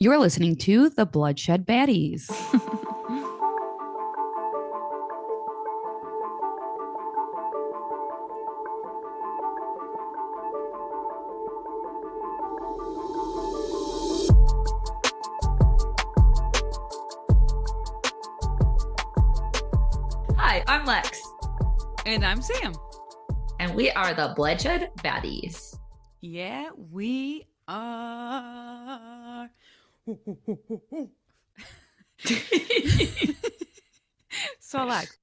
You're listening to the Bloodshed Baddies. Hi, I'm Lex. And I'm Sam. And we are the Bloodshed Baddies. Yeah, we are. So Lex,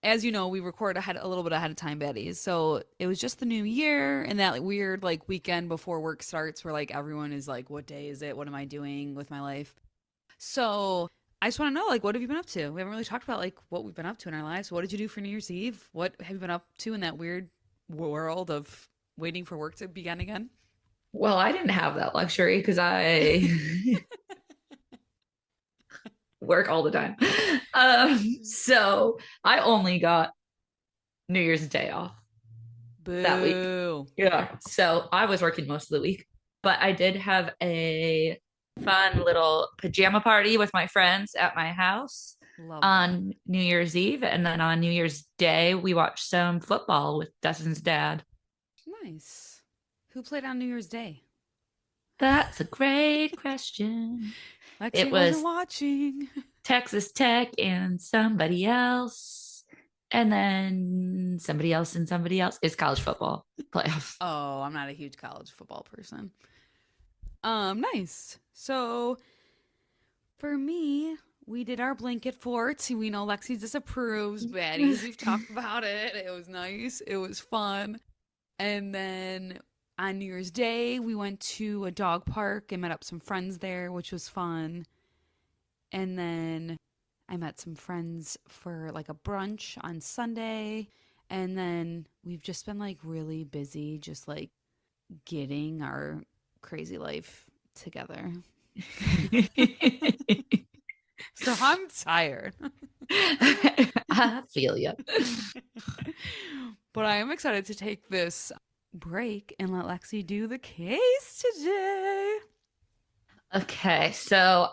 as you know, we record a little bit ahead of time, baddies. So it was just the new year and that weird weekend before work starts where everyone is like, what day is it? What am I doing with my life? So I just want to know, what have you been up to? We haven't really talked about what we've been up to in our lives. What did you do for New Year's Eve? What have you been up to in that weird world of waiting for work to begin again? Well, I didn't have that luxury because I work all the time. So I only got New Year's Day off that week. Boo. Yeah. So I was working most of the week, but I did have a fun little pajama party with my friends at my house Love on New Year's Eve. And then on New Year's Day, we watched some football with Dustin's dad. that. Nice. Who played on New Year's Day? That's a great question. Lexi It wasn't was watching. Texas Tech and somebody else, and then somebody else and somebody else. It's college football playoffs. Oh, I'm not a huge college football person. Nice. So for me, we did our blanket fort. We know Lexi disapproves, baddies. We've talked about it. It was nice. It was fun. And then on New Year's Day, we went to a dog park and met up some friends there, which was fun. And then I met some friends for a brunch on Sunday. And then we've just been really busy, just getting our crazy life together. So I'm tired. I feel you. But I am excited to take this break and let Lexi do the case today. Okay, so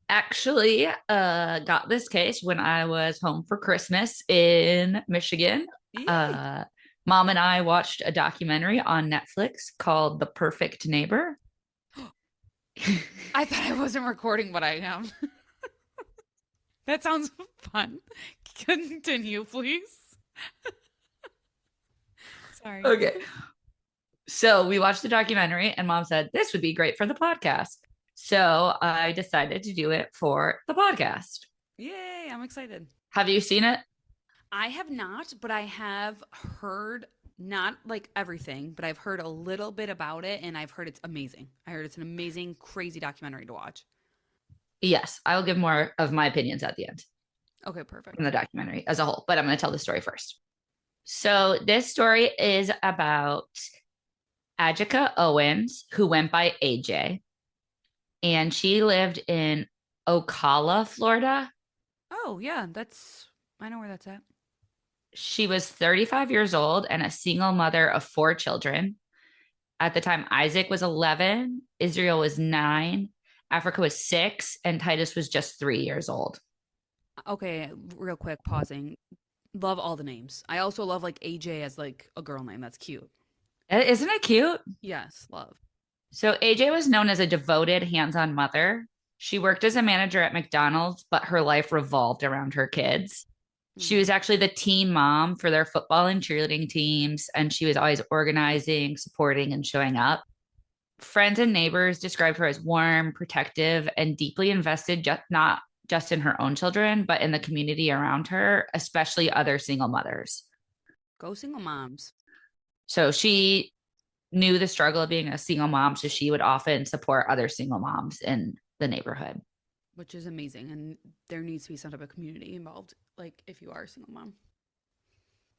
actually got this case when I was home for Christmas in Michigan. Yay. Mom and I watched a documentary on Netflix called The Perfect Neighbor. I thought I wasn't recording, but I am. That sounds fun. Continue, please. Sorry. Okay. So we watched the documentary and Mom said, this would be great for the podcast. So I decided to do it for the podcast. Yay, I'm excited. Have you seen it? I have not, but I have heard not everything, but I've heard a little bit about it and I've heard it's amazing. I heard it's an amazing, crazy documentary to watch. Yes, I will give more of my opinions at the end. Okay, perfect. From the documentary as a whole, but I'm going to tell the story first. So this story is about Aijke Owens, who went by AJ, and she lived in Ocala, Florida. Oh, yeah, I know where that's at. She was 35 years old and a single mother of 4 children. At the time, Isaac was 11, Israel was 9, Africa was 6, and Titus was just 3 years old. Okay, real quick, pausing. Love all the names. I also love AJ as a girl name. That's cute. Isn't it cute? Yes, love. So AJ was known as a devoted, hands-on mother. She worked as a manager at McDonald's, but her life revolved around her kids. She was actually the team mom for their football and cheerleading teams, and she was always organizing, supporting, and showing up. Friends and neighbors described her as warm, protective, and deeply invested, not just in her own children, but in the community around her, especially other single mothers. Go single moms. So she knew the struggle of being a single mom, so she would often support other single moms in the neighborhood. Which is amazing. And there needs to be some type of community involved, if you are a single mom.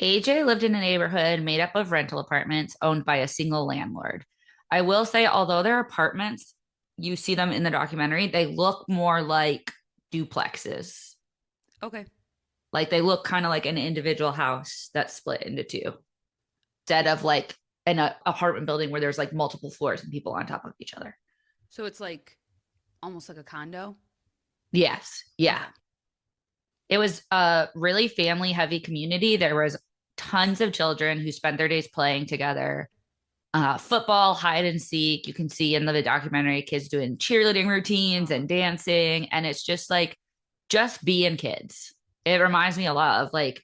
AJ lived in a neighborhood made up of rental apartments owned by a single landlord. I will say, although they're apartments, you see them in the documentary, they look more like duplexes. Okay. They look kind of like an individual house that's split into 2. Instead of an apartment building where there's multiple floors and people on top of each other. So it's almost like a condo? Yes. Yeah. Okay. It was a really family heavy community. There was tons of children who spent their days playing together. Football, hide and seek. You can see in the documentary kids doing cheerleading routines and dancing. And it's just like, just being kids. It reminds me a lot of like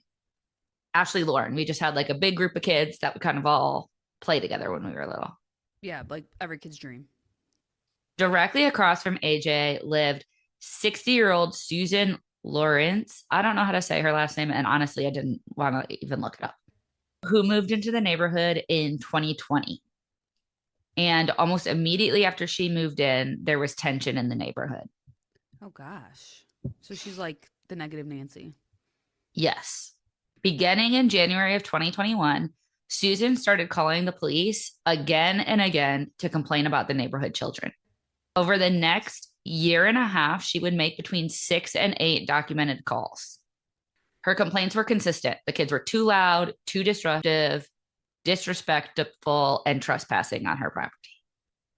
Ashley Lauren. We just had like a big group of kids that would kind of all play together when we were little. Yeah, like every kid's dream. Directly across from AJ lived 60-year-old Susan Lawrence. I don't know how to say her last name. And honestly, I didn't want to even look it up. Who moved into the neighborhood in 2020. And almost immediately after she moved in, there was tension in the neighborhood. Oh, gosh. So she's like the negative Nancy. Yes. Beginning in January of 2021, Susan started calling the police again and again to complain about the neighborhood children. Over the next year and a half, she would make between 6 and 8 documented calls. Her complaints were consistent. The kids were too loud, too disruptive, disrespectful, and trespassing on her property.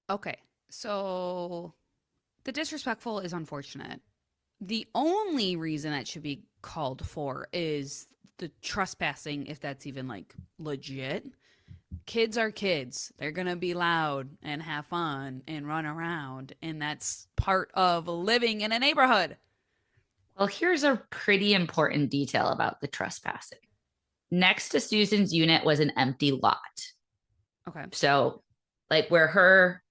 Okay. So the disrespectful is unfortunate. The only reason that should be called for is the trespassing, if that's even like legit. Kids are kids. They're going to be loud and have fun and run around. And that's part of living in a neighborhood. Well, here's a pretty important detail about the trespassing. Next to Susan's unit was an empty lot. Okay. So, like where her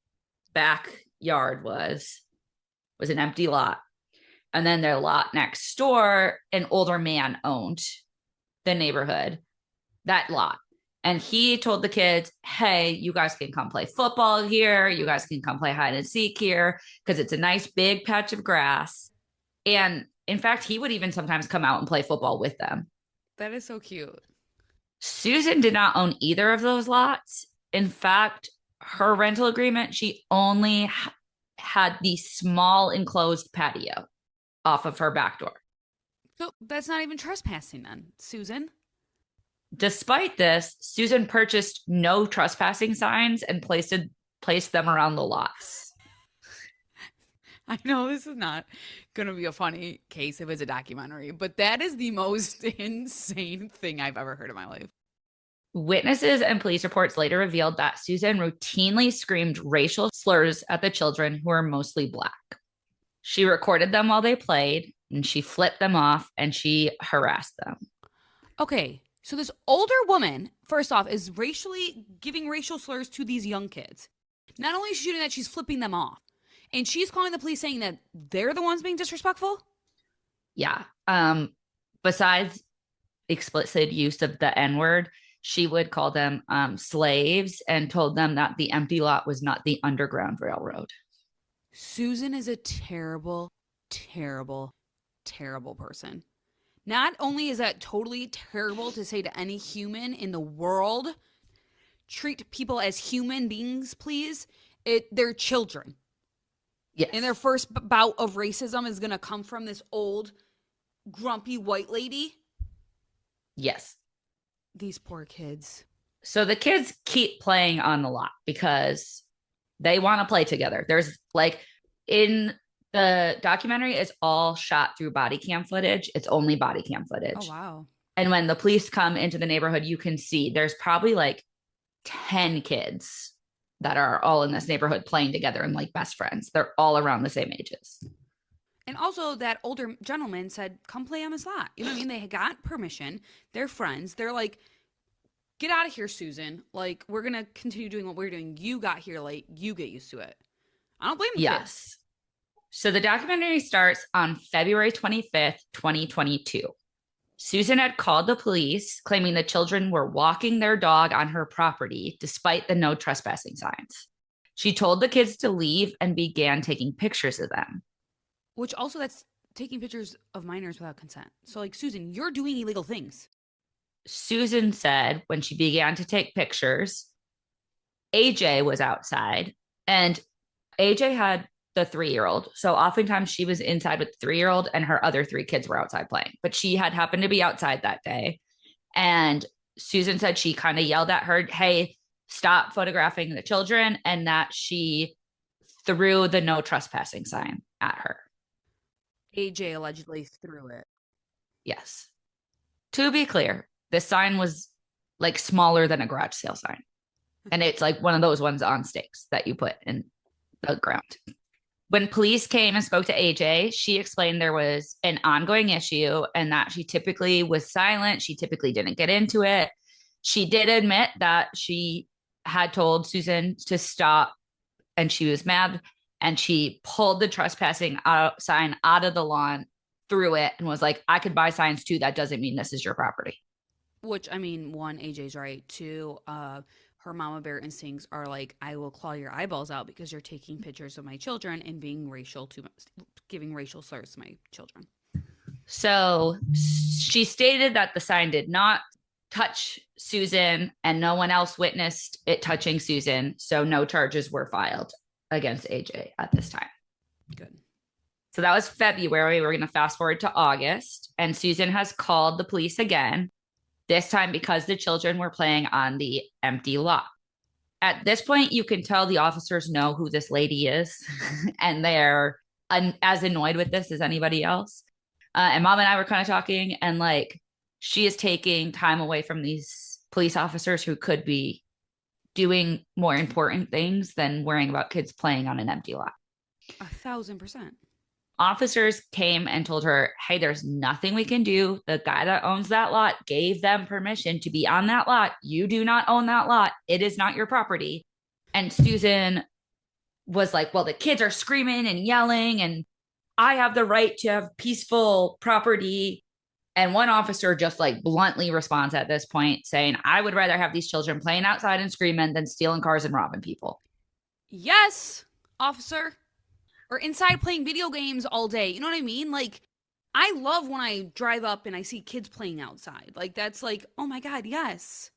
backyard was an empty lot. And then their lot next door, an older man owned the neighborhood, that lot. And he told the kids, hey, you guys can come play football here. You guys can come play hide and seek here because it's a nice big patch of grass. And in fact, he would even sometimes come out and play football with them. That is so cute. Susan did not own either of those lots. In fact, her rental agreement, she only had the small enclosed patio off of her back door. So that's not even trespassing then, Susan. Despite this, Susan purchased no trespassing signs and placed them around the lots. I know this is not going to be a funny case if it's a documentary, but that is the most insane thing I've ever heard in my life. Witnesses and police reports later revealed that Susan routinely screamed racial slurs at the children who were mostly Black. She recorded them while they played, and she flipped them off, and she harassed them. Okay, so this older woman, first off, is giving racial slurs to these young kids. Not only is she doing that, she's flipping them off. And she's calling the police saying that they're the ones being disrespectful? Yeah. Besides explicit use of the N-word, she would call them slaves and told them that the empty lot was not the Underground Railroad. Susan is a terrible, terrible, terrible person. Not only is that totally terrible to say to any human in the world, treat people as human beings, please. They're children. Yes. And their first bout of racism is going to come from this old, grumpy white lady. Yes. These poor kids. So the kids keep playing on the lot because they want to play together. There's like in the documentary, it's all shot through body cam footage. It's only body cam footage. Oh, wow. And when the police come into the neighborhood, you can see there's probably like 10 kids that are all in this neighborhood playing together and like best friends. They're all around the same ages. And also that older gentleman said, come play on this lot. You know what I mean? They got permission. They're friends. They're like, get out of here, Susan. Like, we're going to continue doing what we're doing. You got here late. You get used to it. I don't blame the kids. So the documentary starts on February 25th, 2022. Susan had called the police claiming the children were walking their dog on her property despite the no trespassing signs. She told the kids to leave and began taking pictures of them. Which also, that's taking pictures of minors without consent. So like, Susan, you're doing illegal things. Susan said when she began to take pictures, AJ was outside and AJ had the 3-year-old. So oftentimes she was inside with the 3-year-old and her other 3 kids were outside playing, but she had happened to be outside that day. And Susan said she kind of yelled at her, hey, stop photographing the children, and that she threw the no trespassing sign at her. AJ allegedly threw it. Yes. To be clear, this sign was like smaller than a garage sale sign. And it's like one of those ones on stakes that you put in the ground. When police came and spoke to AJ, she explained there was an ongoing issue and that she typically was silent. She typically didn't get into it. She did admit that she had told Susan to stop and she was mad, and she pulled the trespassing sign out of the lawn, threw it, and was like, I could buy signs too. That doesn't mean this is your property. Which, I mean, one, AJ's right. Two, her mama bear instincts are like, I will claw your eyeballs out because you're taking pictures of my children and being giving racial slurs to my children. So she stated that the sign did not touch Susan and no one else witnessed it touching Susan. So no charges were filed against AJ at this time. Good. So that was February. We're going to fast forward to August, and Susan has called the police again, this time because the children were playing on the empty lot. At this point, you can tell the officers know who this lady is, and they're as annoyed with this as anybody else. And Mom and I were kind of talking, and like, she is taking time away from these police officers who could be doing more important things than worrying about kids playing on an empty lot. 1,000%. Officers came and told her, hey, there's nothing we can do. The guy that owns that lot gave them permission to be on that lot. You do not own that lot. It is not your property. And Susan was like, well, the kids are screaming and yelling, and I have the right to have peaceful property. And one officer just like bluntly responds at this point saying, I would rather have these children playing outside and screaming than stealing cars and robbing people. Yes, officer. Or inside playing video games all day. You know what I mean? Like, I love when I drive up and I see kids playing outside. Like, that's like, oh my God, yes.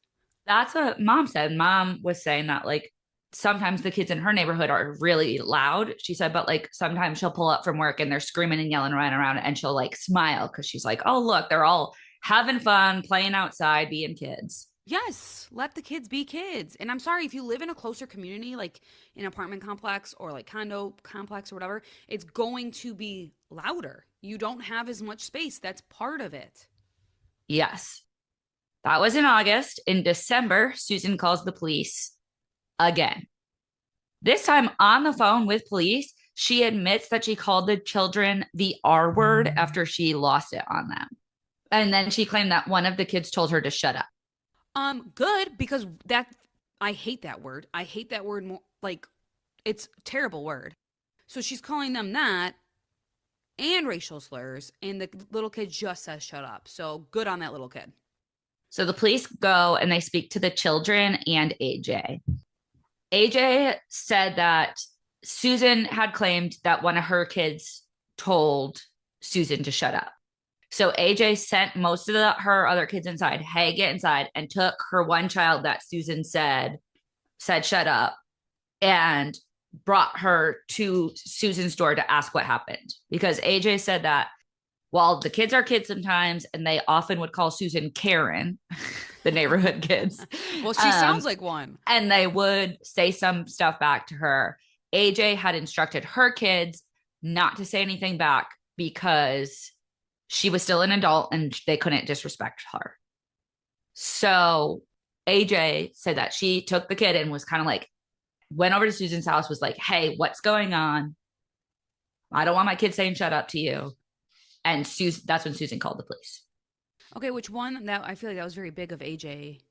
That's what Mom said. Mom was saying that like sometimes the kids in her neighborhood are really loud. She said, but like sometimes she'll pull up from work and they're screaming and yelling running around, and she'll like smile because she's like, oh, look, they're all having fun, playing outside, being kids. Yes, let the kids be kids. And I'm sorry, if you live in a closer community, like an apartment complex or like condo complex or whatever, it's going to be louder. You don't have as much space. That's part of it. Yes. That was in August. In December, Susan calls the police again. This time on the phone with police, she admits that she called the children the R word after she lost it on them. And then she claimed that one of the kids told her to shut up. Good, because I hate that word. I hate that word more. Like, it's a terrible word. So she's calling them that and racial slurs, and the little kid just says shut up. So good on that little kid. So the police go and they speak to the children and AJ. AJ said that Susan had claimed that one of her kids told Susan to shut up. So AJ sent most of her other kids inside, hey, get inside, and took her one child that Susan said shut up, and brought her to Susan's door to ask what happened. Because AJ said that while the kids are kids sometimes, and they often would call Susan Karen, the neighborhood kids. Well, she sounds like one. And they would say some stuff back to her. AJ had instructed her kids not to say anything back because she was still an adult and they couldn't disrespect her. So AJ said that she took the kid and was kind of like, went over to Susan's house, was like, hey, what's going on? I don't want my kid saying shut up to you. And that's when Susan called the police. Okay, which one that I feel like that was very big of AJ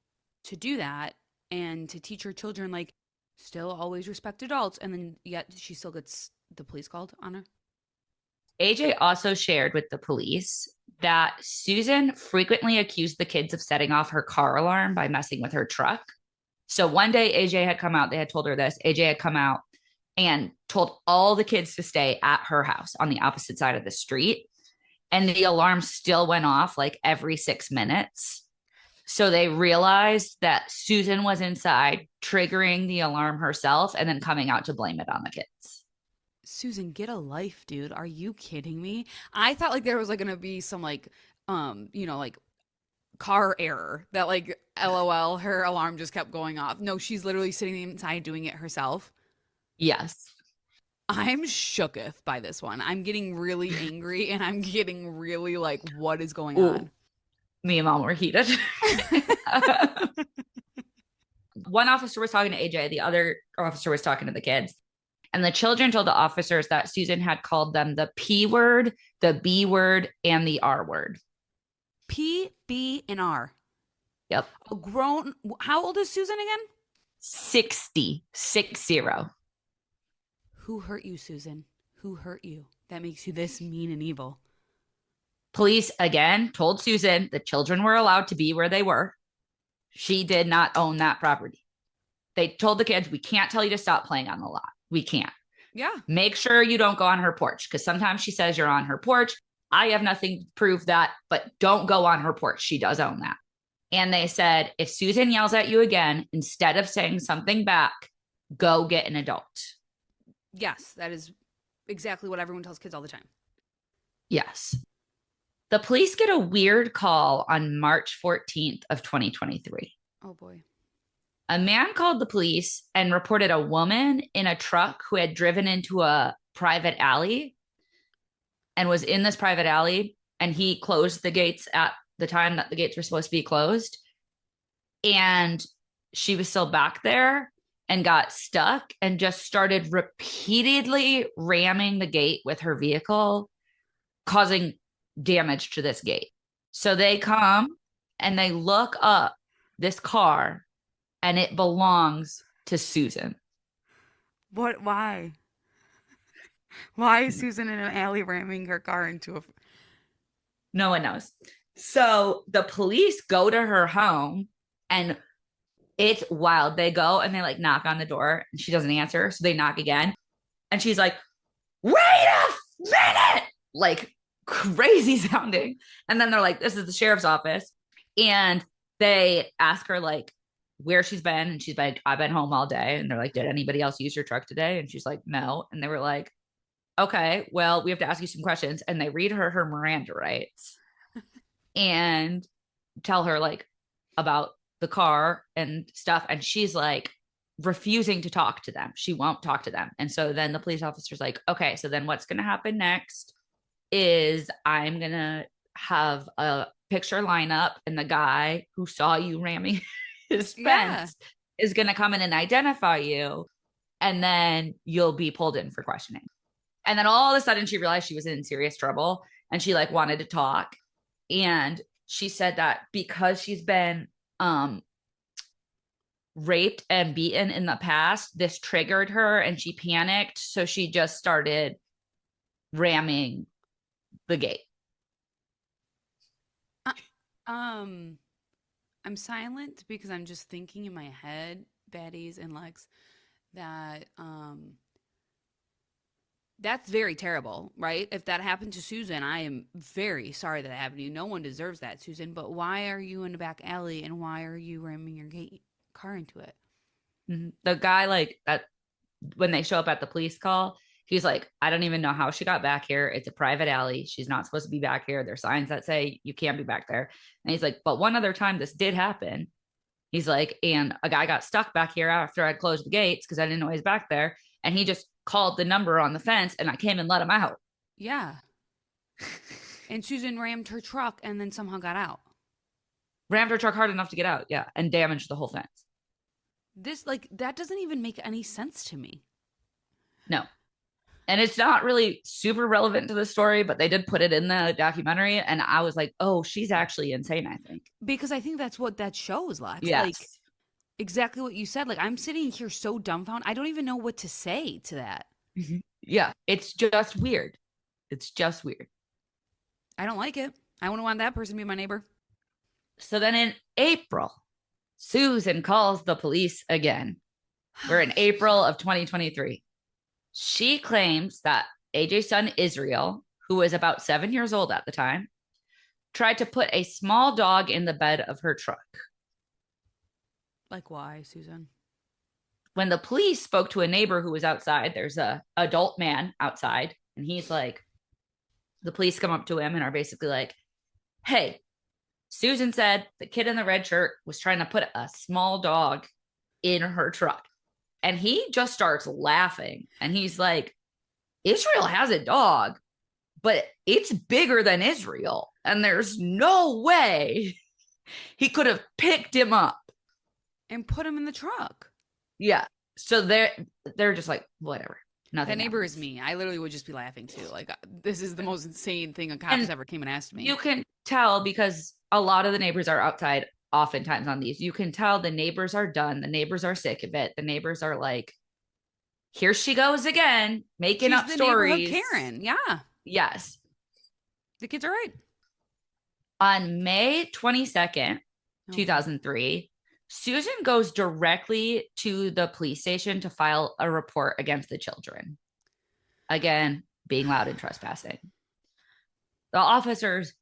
to do that and to teach her children, like, still always respect adults. And then yet she still gets the police called on her. AJ also shared with the police that Susan frequently accused the kids of setting off her car alarm by messing with her truck. So one day AJ had come out, they had told her this, AJ had come out and told all the kids to stay at her house on the opposite side of the street. And the alarm still went off like every 6 minutes. So they realized that Susan was inside triggering the alarm herself and then coming out to blame it on the kids. Susan, get a life, dude. Are you kidding me? I thought like there was like going to be some like, like car error that like, LOL, her alarm just kept going off. No, she's literally sitting inside doing it herself. Yes. I'm shooketh by this one. I'm getting really angry and I'm getting really like, what is going Ooh. on? Me and mom were heated. One officer was talking to AJ, the other officer was talking to the kids. And the children told the officers that Susan had called them the P word, the B word, and the R word. P, B, and R. Yep. A grown, how old is Susan again? 60. Who hurt you, Susan? Who hurt you? That makes you this mean and evil. Police again told Susan the children were allowed to be where they were. She did not own that property. They told the kids, we can't tell you to stop playing on the lot. We can't. Yeah. Make sure you don't go on her porch, because sometimes she says you're on her porch. I have nothing to prove that, but don't go on her porch. She does own that. And they said, if Susan yells at you again, instead of saying something back, go get an adult. Yes, that is exactly what everyone tells kids all the time. Yes. The police get a weird call on March 14th of 2023. Oh, boy. A man called the police and reported a woman in a truck who had driven into a private alley and was in this private alley. And he closed the gates at the time that the gates were supposed to be closed. And she was still back there and got stuck and just started repeatedly ramming the gate with her vehicle, causing damage to this gate. So they come and they look up this car and it belongs to Susan. What? Why? Why is Susan in an alley ramming her car into a... No one knows. So the police go to her home and it's wild. They go and they like knock on the door and she doesn't answer. So they knock again. And she's like, wait a minute, like crazy sounding. And then they're like, this is the sheriff's office. And they ask her like where she's been. And she's like, I've been home all day. And they're like, did anybody else use your truck today? And she's like, no. And they were like, okay, well, we have to ask you some questions. And they read her Miranda rights and tell her like about the car and stuff. And she's like refusing to talk to them. She won't talk to them. And so then the police officer's like, okay, so then what's going to happen next is I'm going to have a picture lineup and the guy who saw you ramming his fence is going to come in and identify you. And then you'll be pulled in for questioning. And then all of a sudden she realized she was in serious trouble and she like wanted to talk. And she said that because she's been raped and beaten in the past, this triggered her and she panicked. So she just started ramming the gate. I'm silent because I'm just thinking in my head, baddies and Lex, that that's very terrible, right? If that happened to Susan, I am very sorry that happened to you. No one deserves that, Susan. But why are you in a back alley and why are you ramming your car into it? Mm-hmm. The guy, like, that when they show up at the police call, he's like, I don't even know how she got back here. It's a private alley. She's not supposed to be back here. There's signs that say you can't be back there. And he's like, but one other time this did happen. He's like, and a guy got stuck back here after I'd closed the gates because I didn't know he was back there. And he just called the number on the fence and I came and let him out. Yeah. And Susan rammed her truck and then somehow got out. Rammed her truck hard enough to get out. Yeah. And damaged the whole fence. This, like, that doesn't even make any sense to me. No. And it's not really super relevant to the story, but they did put it in the documentary. And I was like, oh, she's actually insane, I think. Because I think that's what that shows, Lex. Yes. Like, exactly what you said. Like, I'm sitting here so dumbfounded. I don't even know what to say to that. Yeah. It's just weird. It's just weird. I don't like it. I wouldn't want that person to be my neighbor. So then in April, Susan calls the police again. We're in April of 2023. She claims that AJ's son, Israel, who was about 7 years old at the time, tried to put a small dog in the bed of her truck. Like, why, Susan? When the police spoke to a neighbor who was outside, there's a adult man outside, and he's like, the police come up to him and are basically like, hey, Susan said the kid in the red shirt was trying to put a small dog in her truck. And he just starts laughing. And he's like, Israel has a dog, but it's bigger than Israel. And there's no way he could have picked him up and put him in the truck. Yeah. So they're just like, whatever. Nothing. That neighbor happens. is me. I literally would just be laughing too. Like, this is the most insane thing a cop has ever came and asked me. You can tell because a lot of the neighbors are outside oftentimes on these. You can tell the neighbors are done. The neighbors are sick of it. The neighbors are like, here she goes again, making She's up the stories. neighborhood Karen. Yeah. Yes. The kids are right. On May 22nd, 2003, Susan goes directly to the police station to file a report against the children. Again, being loud and trespassing. The officers,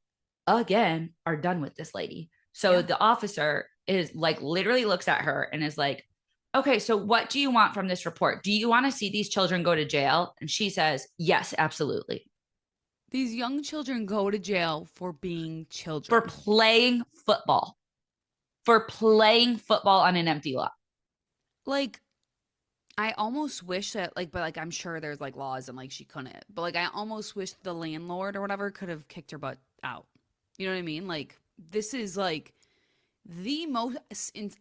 again, are done with this lady. So the officer is like, literally looks at her and is like, okay, so what do you want from this report? Do you want to see these children go to jail? And she says, yes, absolutely. These young children go to jail for being children. For playing football. For playing football on an empty lot. Like, I almost wish that, like, but like, I'm sure there's like laws and like she couldn't. But like, I almost wish the landlord or whatever could have kicked her butt out. You know what I mean? Like, this is like the most,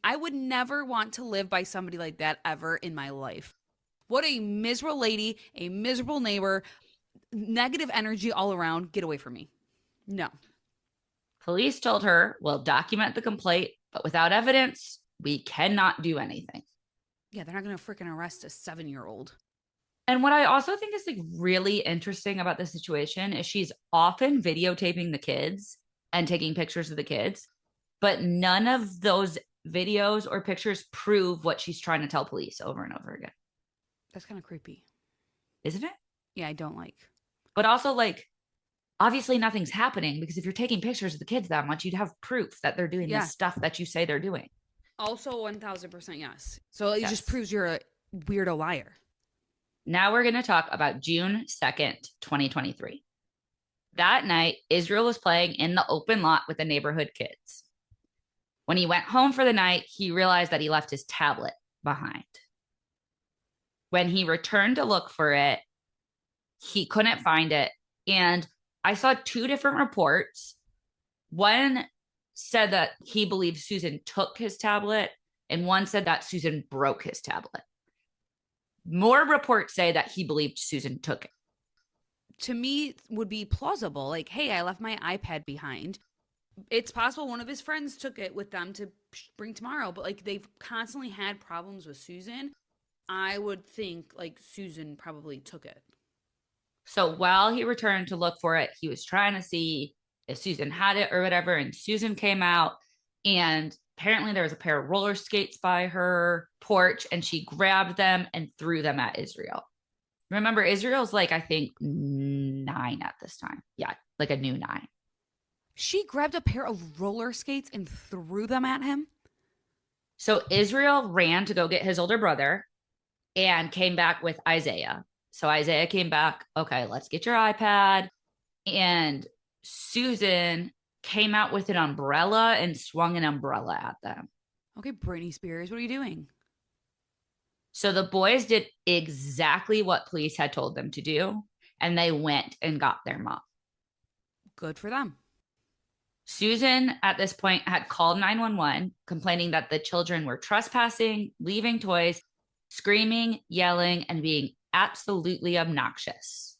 I would never want to live by somebody like that ever in my life. What a miserable lady, a miserable neighbor, negative energy all around. Get away from me. No. Police told her, we'll document the complaint, but without evidence, we cannot do anything. Yeah, they're not going to freaking arrest a 7-year-old. And what I also think is like really interesting about the situation is she's often videotaping the kids and taking pictures of the kids, but none of those videos or pictures prove what she's trying to tell police over and over again. That's kind of creepy. Isn't it? Yeah, I don't like. But also, like, obviously nothing's happening because if you're taking pictures of the kids that much, you'd have proof that they're doing the stuff that you say they're doing. Also 1000% yes. So it just proves you're a weirdo liar. Now we're going to talk about June 2nd, 2023. That night, Israel was playing in the open lot with the neighborhood kids. When he went home for the night, he realized that he left his tablet behind. When he returned to look for it, he couldn't find it. And I saw 2 different reports. One said that he believed Susan took his tablet, and one said that Susan broke his tablet. More reports say that he believed Susan took it. To me, would be plausible. Like, hey, I left my iPad behind. It's possible one of his friends took it with them to bring tomorrow, but like they've constantly had problems with Susan. I would think like Susan probably took it. So while he returned to look for it, he was trying to see if Susan had it or whatever. And Susan came out, and apparently there was a pair of roller skates by her porch, and she grabbed them and threw them at Israel. Remember, Israel's like, I think 9 at this time. Yeah, like a new 9. She grabbed a pair of roller skates and threw them at him? So Israel ran to go get his older brother and came back with Isaiah. So Isaiah came back, okay, let's get your iPad. And Susan came out with an umbrella and swung an umbrella at them. Okay, Britney Spears, what are you doing? So the boys did exactly what police had told them to do, and they went and got their mom. Good for them. Susan, at this point, had called 911, complaining that the children were trespassing, leaving toys, screaming, yelling, and being absolutely obnoxious.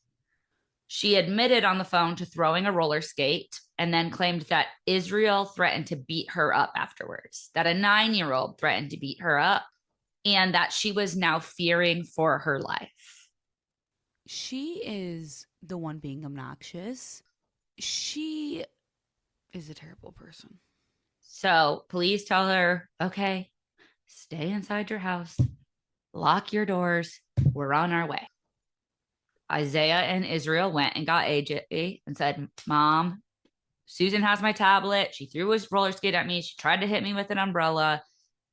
She admitted on the phone to throwing a roller skate and then claimed that Israel threatened to beat her up afterwards, that a 9-year-old threatened to beat her up, and that she was now fearing for her life. She is the one being obnoxious. She is a terrible person. So police tell her, okay, stay inside your house, lock your doors, we're on our way. Isaiah and Israel went and got Ajike and said, Mom, Susan has my tablet. She threw his roller skate at me. She tried to hit me with an umbrella.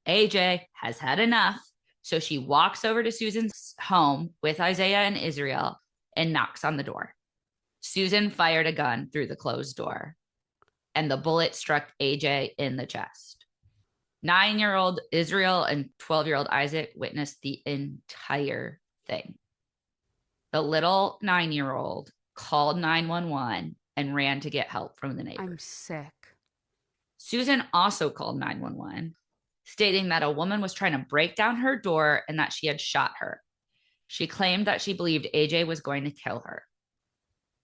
AJ has had enough. So she walks over to Susan's home with Isaiah and Israel and knocks on the door. Susan fired a gun through the closed door, and the bullet struck AJ in the chest. 9-year-old Israel and 12-year-old Isaac witnessed the entire thing. The little 9-year-old called 911 and ran to get help from the neighbors. I'm sick. Susan also called 911, stating that a woman was trying to break down her door and that she had shot her. She claimed that she believed AJ was going to kill her.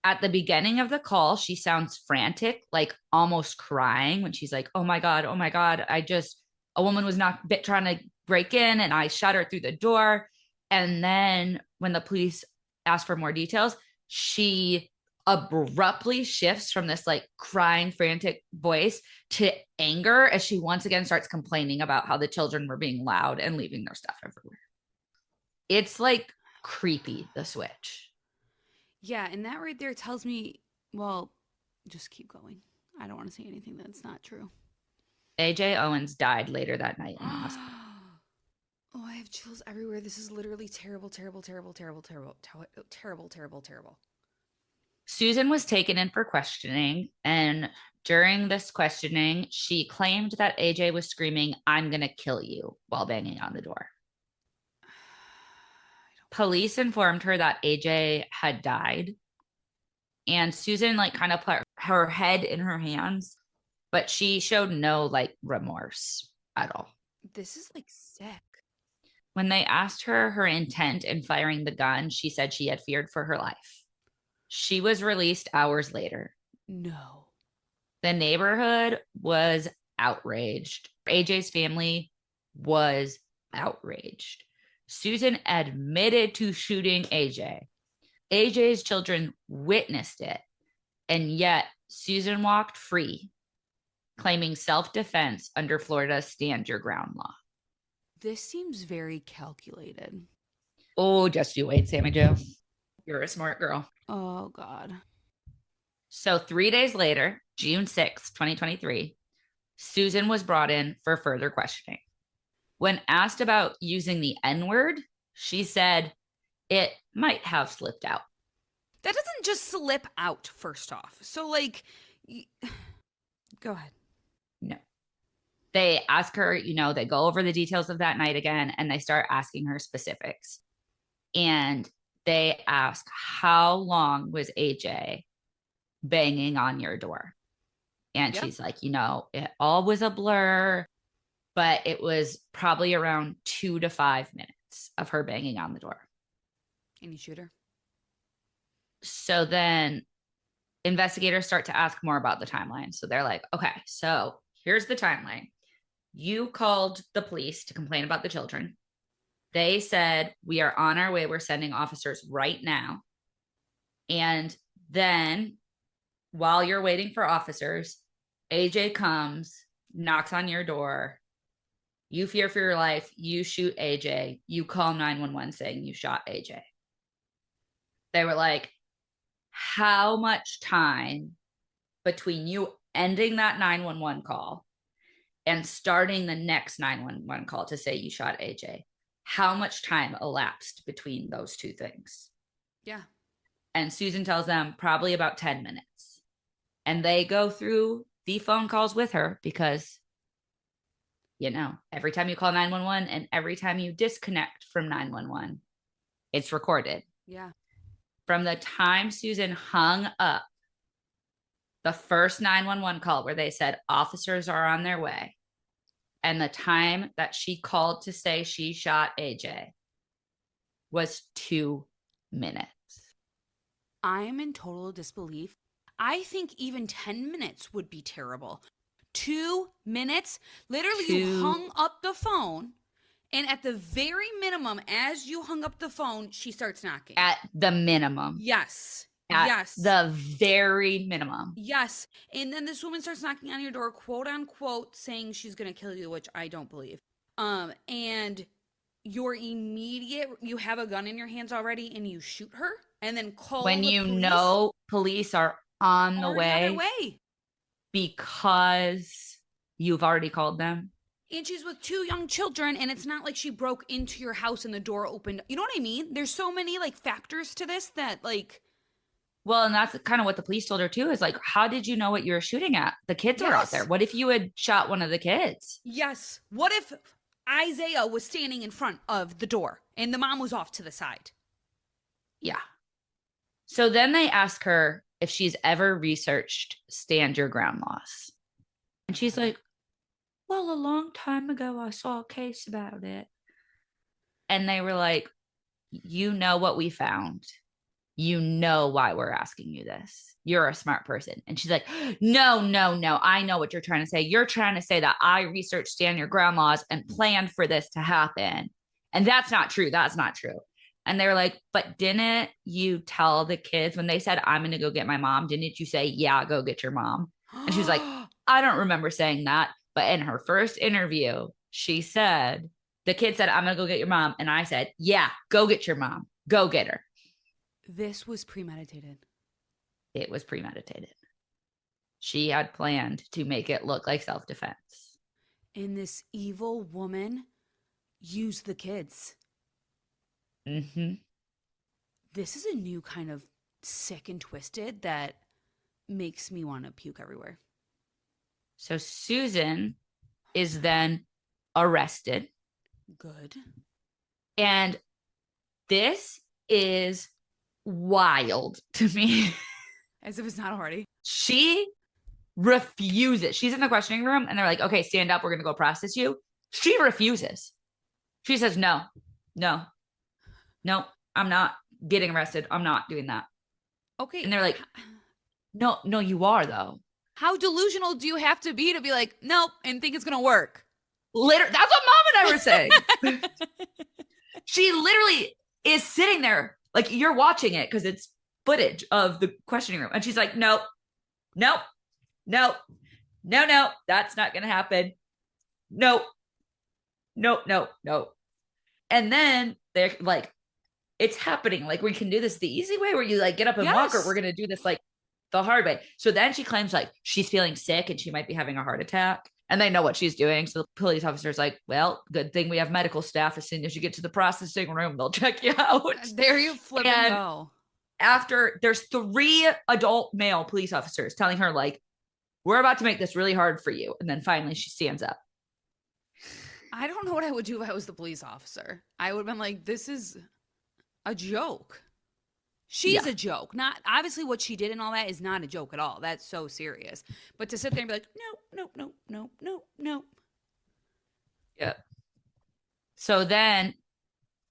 At the beginning of the call, she sounds frantic, like almost crying when she's like, oh my God, a woman was trying to break in and I shot her through the door. And then when the police asked for more details, she abruptly shifts from this like crying, frantic voice to anger as she once again starts complaining about how the children were being loud and leaving their stuff everywhere. It's like creepy, the switch. Yeah, and that right there tells me, well, just keep going. I don't want to say anything that's not true. Aijke Owens died later that night in the hospital. Oh, I have chills everywhere. This is literally terrible, terrible, terrible, terrible, terrible, terrible, terrible, terrible. Susan was taken in for questioning, and during this questioning, she claimed that AJ was screaming, I'm going to kill you, while banging on the door. Police informed her that AJ had died, and Susan like kind of put her head in her hands, but she showed no like remorse at all. This is like sick. When they asked her her intent in firing the gun, she said she had feared for her life. She was released hours later. No. The neighborhood was outraged. AJ's family was outraged. Susan admitted to shooting AJ. AJ's children witnessed it, and yet Susan walked free, claiming self-defense under Florida's Stand Your Ground law. This seems very calculated. Oh, just you wait, Sammy Jo. You're a smart girl. Oh, God. So 3 days later, June 6th, 2023, Susan was brought in for further questioning. When asked about using the N-word, she said it might have slipped out. That doesn't just slip out, first off. So, like, go ahead. No. They ask her, they go over the details of that night again, and they start asking her specifics. And they ask, how long was AJ banging on your door? And she's like, it all was a blur, but it was probably around 2 to 5 minutes of her banging on the door. And you shoot her? So then investigators start to ask more about the timeline. So they're like, okay, so here's the timeline. You called the police to complain about the children. They said, we are on our way. We're sending officers right now. And then while you're waiting for officers, AJ comes, knocks on your door. You fear for your life. You shoot AJ. You call 911 saying you shot AJ. They were like, how much time between you ending that 911 call and starting the next 911 call to say you shot AJ? How much time elapsed between those two things? Yeah. And Susan tells them probably about 10 minutes. And they go through the phone calls with her because, every time you call 911 and every time you disconnect from 911, it's recorded. Yeah. From the time Susan hung up the first 911 call where they said officers are on their way, and the time that she called to say she shot AJ was 2 minutes. I'm in total disbelief. I think even 10 minutes would be terrible. 2 minutes? Literally, you hung up the phone, and at the very minimum, as you hung up the phone, she starts knocking. At the minimum. Yes. At the very minimum. Yes. And then this woman starts knocking on your door, quote unquote, saying she's going to kill you, which I don't believe. And you have a gun in your hands already and you shoot her and then call when the you police. know police are on the way because you've already called them. And she's with 2 young children, and it's not like she broke into your house and the door opened. You know what I mean? There's so many factors to this that Well, and that's kind of what the police told her too, is how did you know what you were shooting at? The kids are out there. What if you had shot one of the kids? Yes. What if Isaiah was standing in front of the door and the mom was off to the side? Yeah. So then they ask her if she's ever researched stand your ground laws. And she's like, well, a long time ago, I saw a case about it. And they were like, you know what we found. You know why we're asking you this. You're a smart person. And she's like, no, no, no. I know what you're trying to say. You're trying to say that I researched stand your ground laws and planned for this to happen. And that's not true. That's not true. And they were like, but didn't you tell the kids when they said, I'm going to go get my mom? Didn't you say, yeah, go get your mom? And she was like, I don't remember saying that. But in her first interview, she said, the kid said, I'm going to go get your mom. And I said, yeah, go get your mom. Go get her. This was premeditated. It was premeditated. She had planned to make it look like self-defense. And this evil woman used the kids. Mm-hmm. This is a new kind of sick and twisted that makes me want to puke everywhere. So Susan is then arrested. Good. And this is wild to me. As if it's not already. She refuses. She's in the questioning room and they're like, okay, stand up. We're going to go process you. She refuses. She says, no, I'm not getting arrested. I'm not doing that. Okay. And they're like, no, you are though. How delusional do you have to be like, nope, and think it's going to work? Literally, that's what Mom and I were saying. She literally is sitting there like you're watching it because it's footage of the questioning room. And she's like, nope, that's not going to happen. Nope. And then they're like, it's happening. Like, we can do this the easy way where you like get up and walk, or we're going to do this like the hard way. So then she claims like she's feeling sick and she might be having a heart attack. And they know what she's doing. So the police officer's like, well, good thing we have medical staff. As soon as you get to the processing room, they'll check you out. There you flip and go. After there's 3 adult male police officers telling her like, we're about to make this really hard for you. And then finally she stands up. I don't know what I would do if I was the police officer. I would have been like, this is a joke. She's a joke. Not obviously what she did and all that is not a joke at all. That's so serious. But to sit there and be like, no. Yeah. So then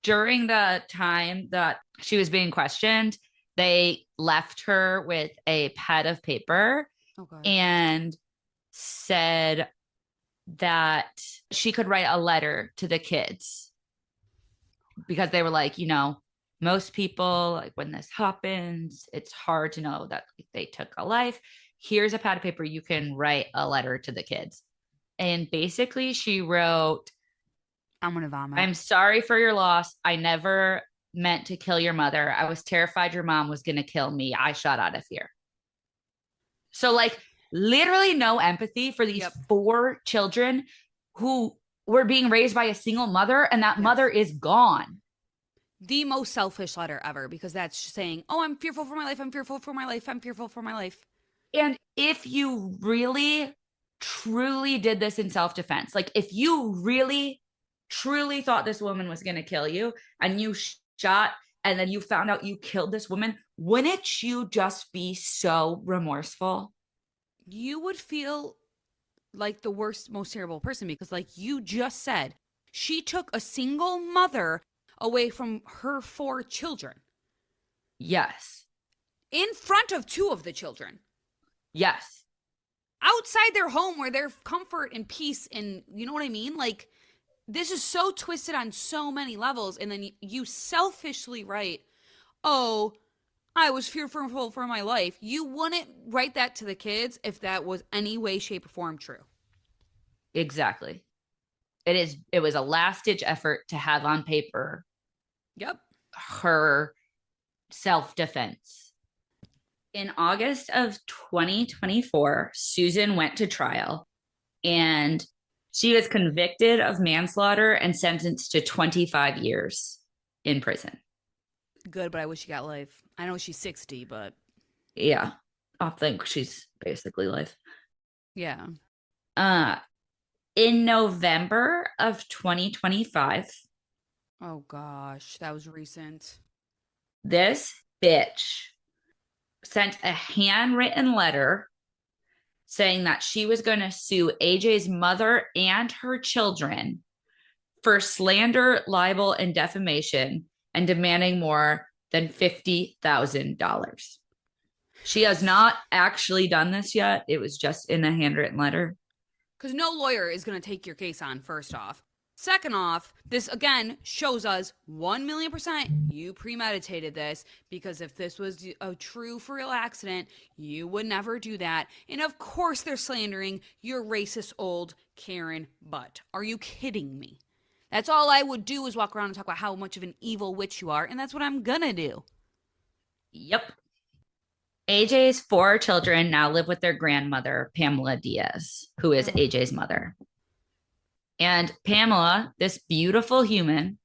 during the time that she was being questioned, they left her with a pad of paper and said that she could write a letter to the kids because they were like, most people, like when this happens, it's hard to know that they took a life. Here's a pad of paper. You can write a letter to the kids. And basically she wrote, I'm going to vomit. I'm sorry for your loss. I never meant to kill your mother. I was terrified your mom was going to kill me. I shot out of fear. So like literally no empathy for these 4 children who were being raised by a single mother, and that mother is gone. The most selfish letter ever, because that's saying, oh, I'm fearful for my life. I'm fearful for my life. I'm fearful for my life. And if you really, truly did this in self-defense, like if you really, truly thought this woman was going to kill you and you shot and then you found out you killed this woman, wouldn't you just be so remorseful? You would feel like the worst, most terrible person because like you just said, she took a single mother away from her 4 children. Yes. In front of 2 of the children. Yes. Outside their home where their comfort and peace and you know what I mean? Like this is so twisted on so many levels. And then you selfishly write, oh, I was fearful for my life. You wouldn't write that to the kids if that was any way, shape, or form true. Exactly. It was a last-ditch effort to have on paper her self-defense. In August of 2024, Susan went to trial and she was convicted of manslaughter and sentenced to 25 years in prison. Good, but I wish she got life. I know she's 60, but... Yeah, I think she's basically life. Yeah. In November of 2025... Oh, gosh. That was recent. This bitch sent a handwritten letter saying that she was going to sue AJ's mother and her children for slander, libel, and defamation, and demanding more than $50,000. She has not actually done this yet. It was just in a handwritten letter. Because no lawyer is going to take your case on, first off. Second off, this again shows us 1,000,000% you premeditated this, because if this was a true for real accident, you would never do that. And of course they're slandering your racist old Karen butt. Are you kidding me? That's all I would do, is walk around and talk about how much of an evil witch you are, and that's what I'm gonna do. Yep. AJ's 4 children now live with their grandmother, Pamela Diaz, who is AJ's mother. And Pamela, this beautiful human,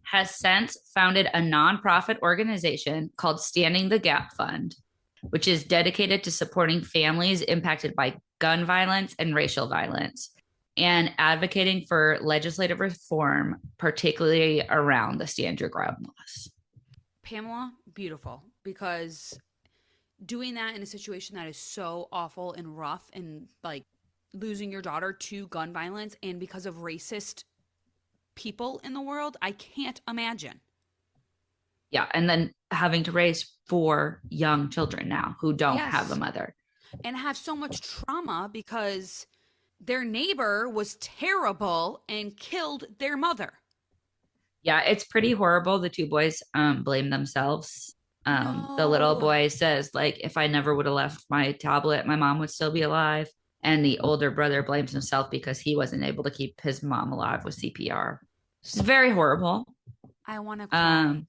has since founded a nonprofit organization called Standing the Gap Fund, which is dedicated to supporting families impacted by gun violence and racial violence, and advocating for legislative reform, particularly around the stand your ground laws. Pamela, beautiful, because doing that in a situation that is so awful and rough, and like losing your daughter to gun violence and because of racist people in the world, I can't imagine. Yeah, and then having to raise 4 young children now who don't have a mother. And have so much trauma because their neighbor was terrible and killed their mother. Yeah, it's pretty horrible. The 2 boys blame themselves. No. The little boy says, like, if I never would have left my tablet, my mom would still be alive. And the older brother blames himself because he wasn't able to keep his mom alive with CPR. It's very horrible. I want to cry.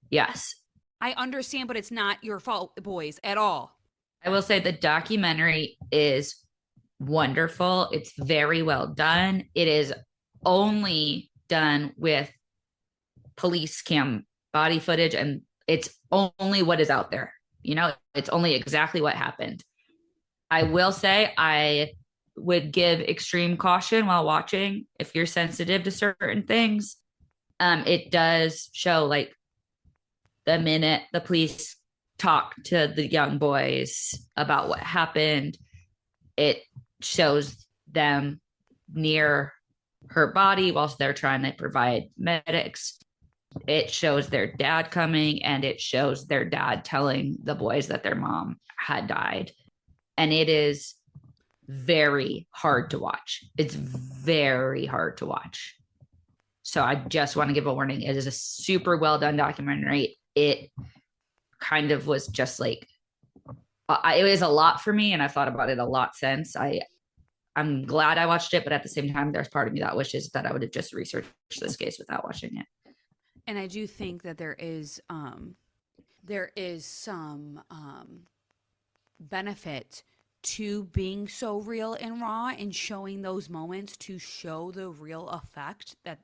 Yes. I understand, but it's not your fault, boys, at all. I will say the documentary is wonderful. It's very well done. It is only done with police cam body footage, and it's only what is out there. You know, it's only exactly what happened. I will say I would give extreme caution while watching if you're sensitive to certain things. It does show, like, the minute the police talk to the young boys about what happened, it shows them near her body whilst they're trying to provide medics. It shows their dad coming, and it shows their dad telling the boys that their mom had died. And it is very hard to watch. It's very hard to watch. So I just want to give a warning. It is a super well done documentary. It kind of was just like, it was a lot for me, and I've thought about it a lot since. I'm glad I watched it, but at the same time, there's part of me that wishes that I would have just researched this case without watching it. And I do think that there is some benefit to being so real and raw and showing those moments to show the real effect that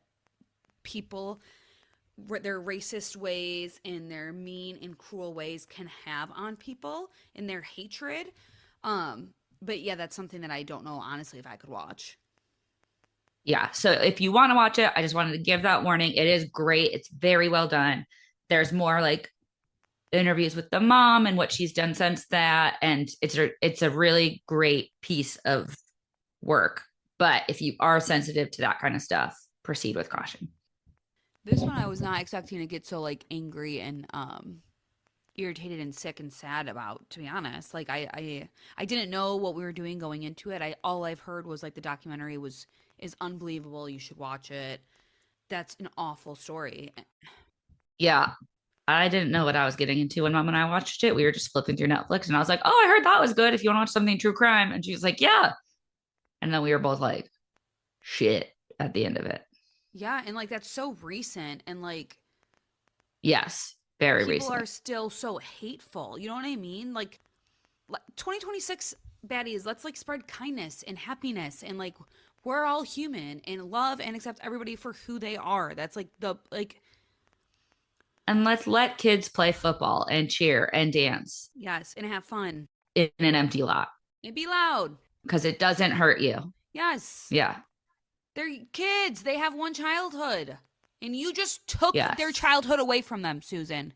people, their racist ways and their mean and cruel ways can have on people and their hatred. But yeah, that's something that I don't know, honestly, if I could watch. Yeah. So if you want to watch it, I just wanted to give that warning. It is great. It's very well done. There's more like interviews with the mom and what she's done since that. And it's a really great piece of work. But if you are sensitive to that kind of stuff, proceed with caution. This one I was not expecting to get so like angry and irritated and sick and sad about, to be honest. Like I didn't know what we were doing going into it. All I've heard was like the documentary is unbelievable. You should watch it. That's an awful story. Yeah. I didn't know what I was getting into when Mom and I watched it. We were just flipping through Netflix, and I was like, oh, I heard that was good. If you want to watch something true crime. And she was like, yeah. And then we were both like, shit at the end of it. Yeah. And like, that's so recent. And like, yes, very people recent. Are still so hateful. You know what I mean? Like 2026 baddies, let's like spread kindness and happiness, and like, we're all human, and love and accept everybody for who they are. That's like and let's let kids play football and cheer and dance. Yes, and have fun. In an empty lot. And be loud. Because it doesn't hurt you. Yes. Yeah. They're kids. They have one childhood. And you just took their childhood away from them, Susan.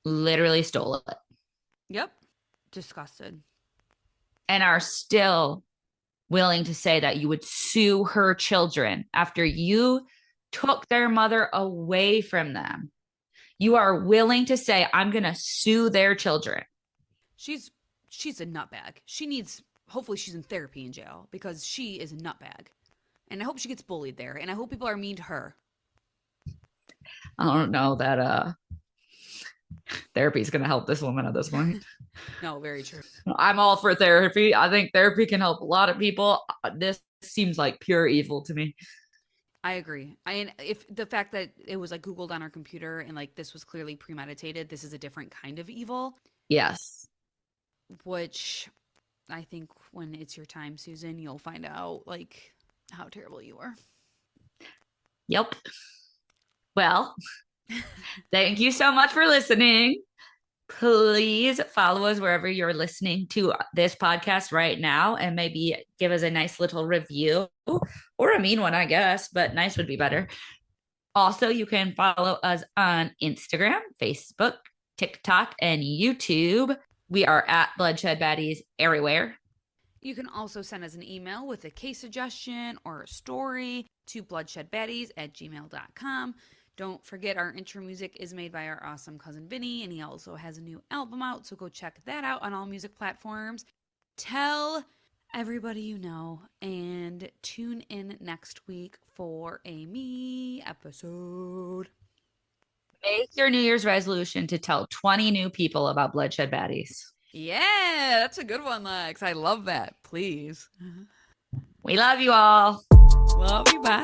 Literally stole it. Yep. Disgusted. and are still willing to say that you would sue her children after you took their mother away from them. You are willing to say, I'm going to sue their children. She's a nutbag. Hopefully she's in therapy in jail because she is a nutbag. And I hope she gets bullied there. And I hope people are mean to her. I don't know that therapy is going to help this woman at this point. No, very true. I'm all for therapy. I think therapy can help a lot of people. This seems like pure evil to me. I agree. If the fact that it was like Googled on our computer and like this was clearly premeditated, this is a different kind of evil. Yes. Which I think when it's your time, Susan, you'll find out like how terrible you are. Yep. Well, thank you so much for listening. Please follow us wherever you're listening to this podcast right now and maybe give us a nice little review or a mean one, I guess, but nice would be better. Also, you can follow us on Instagram, Facebook, TikTok, and YouTube. We are at Bloodshed Baddies everywhere. You can also send us an email with a case suggestion or a story to bloodshedbaddies@gmail.com. Don't forget our intro music is made by our awesome cousin Vinny, and he also has a new album out, so go check that out on all music platforms. Tell everybody you know, and tune in next week for a me episode. Make your New Year's resolution to tell 20 new people about Bloodshed Baddies. Yeah, that's a good one, Lex. I love that. Please. We love you all. Love you. Bye.